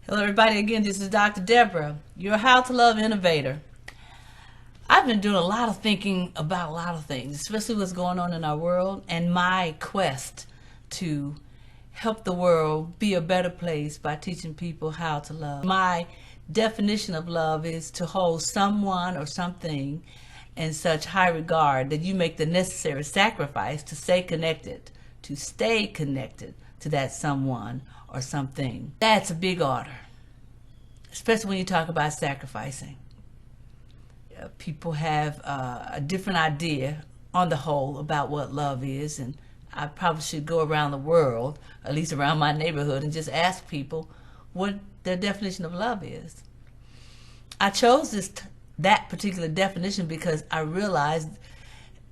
Hello, everybody. Again, this is Dr. Deborah, your How to Love innovator. I've been doing a lot of thinking about a lot of things, especially what's going on in our world and my quest to help the world be a better place by teaching people how to love. My definition of love is to hold someone or something in such high regard that you make the necessary sacrifice to stay connected, to that someone or something. That's a big order, especially when you talk about sacrificing. People have a different idea on the whole about what love is, and I probably should go around the world, at least around my neighborhood, and just ask people what their definition of love is. I chose that particular definition because I realized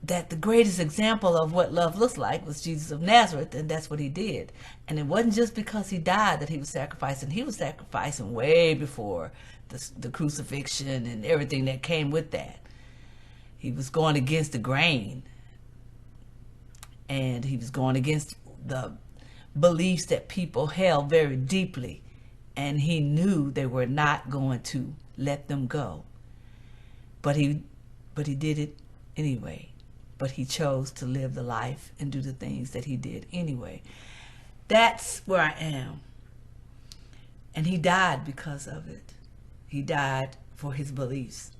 that the greatest example of what love looks like was Jesus of Nazareth, and that's what he did. And it wasn't just because he died that he was sacrificing. He was sacrificing way before the crucifixion and everything that came with that. He was going against the grain, and he was going against the beliefs that people held very deeply, and he knew they were not going to let them go. But he did it anyway. But he chose to live the life and do the things that he did anyway. That's where I am. And he died because of it. He died for his beliefs.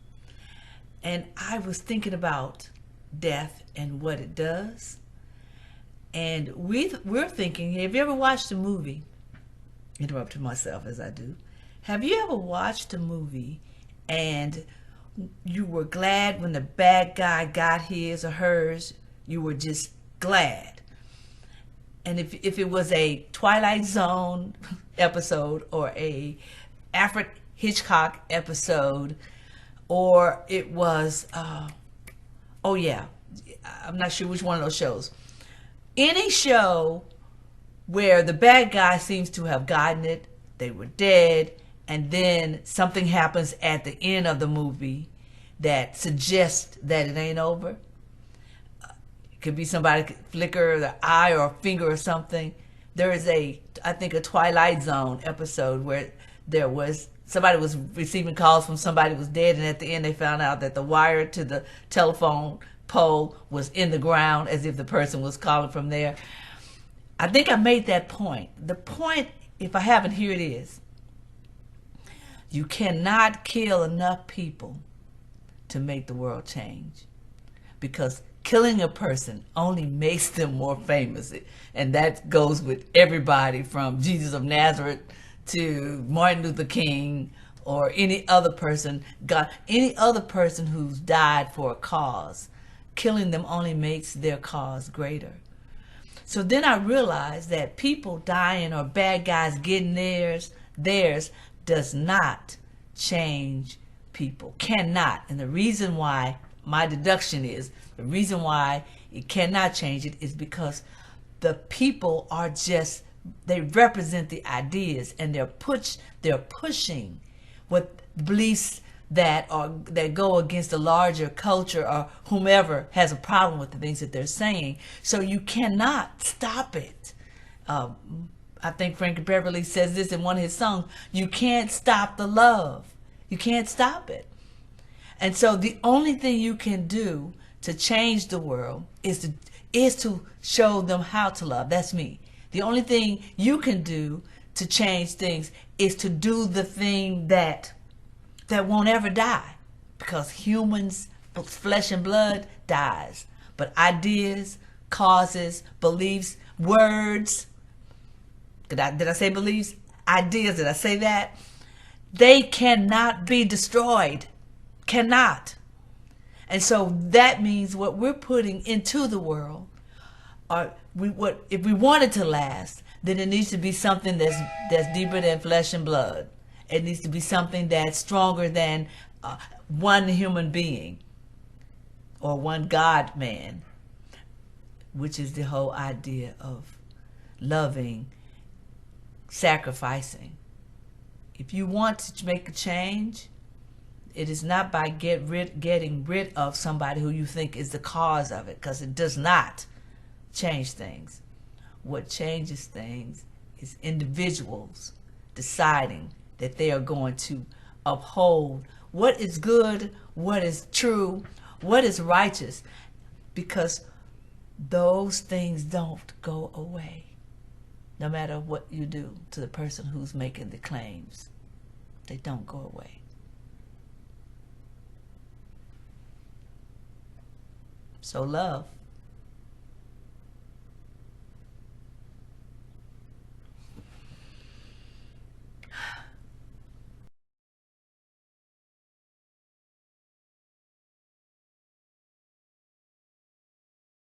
And I was thinking about death and what it does. And we're thinking, have you ever watched a movie? Interrupting myself as I do. Have you ever watched a movie and you were glad when the bad guy got his or hers? You were just glad. And if it was a Twilight Zone episode or a Alfred Hitchcock episode, or it was, oh yeah, I'm not sure which one of those shows. Any show where the bad guy seems to have gotten it, they were dead, and then something happens at the end of the movie that suggests that it ain't over. It could be somebody could flicker their eye or a finger or something. There is I think a Twilight Zone episode where somebody was receiving calls from somebody who was dead, and at the end they found out that the wire to the telephone pole was in the ground, as if the person was calling from there. I think I made that point. The point, if I haven't, here it is. You cannot kill enough people to make the world change, because killing a person only makes them more famous. And that goes with everybody from Jesus of Nazareth to Martin Luther King or any other person, any other person who's died for a cause. Killing them only makes their cause greater. So then I realized that people dying or bad guys getting theirs does not change people. Cannot. And the reason why, my deduction is, the reason why it cannot change it is because the people are just, they represent the ideas, and they're pushing what beliefs that go against the larger culture or whomever has a problem with the things that they're saying. So you cannot stop it. I think Frankie Beverly says this in one of his songs: you can't stop the love. You can't stop it. And so the only thing you can do to change the world is to show them how to love. That's me. The only thing you can do to change things is to do the thing that won't ever die, because humans, flesh and blood, dies. But ideas, causes, beliefs, words, did I say beliefs? Ideas, did I say that? They cannot be destroyed. Cannot. And so that means what we're putting into the world, if we want it to last, then it needs to be something that's deeper than flesh and blood. It needs to be something that's stronger than one human being or one God man, which is the whole idea of loving, sacrificing. If you want to make a change, it is not by getting rid of somebody who you think is the cause of it, because it does not change things. What changes things is individuals deciding that they are going to uphold what is good, what is true, what is righteous, because those things don't go away. No matter what you do to the person who's making the claims, they don't go away. So love.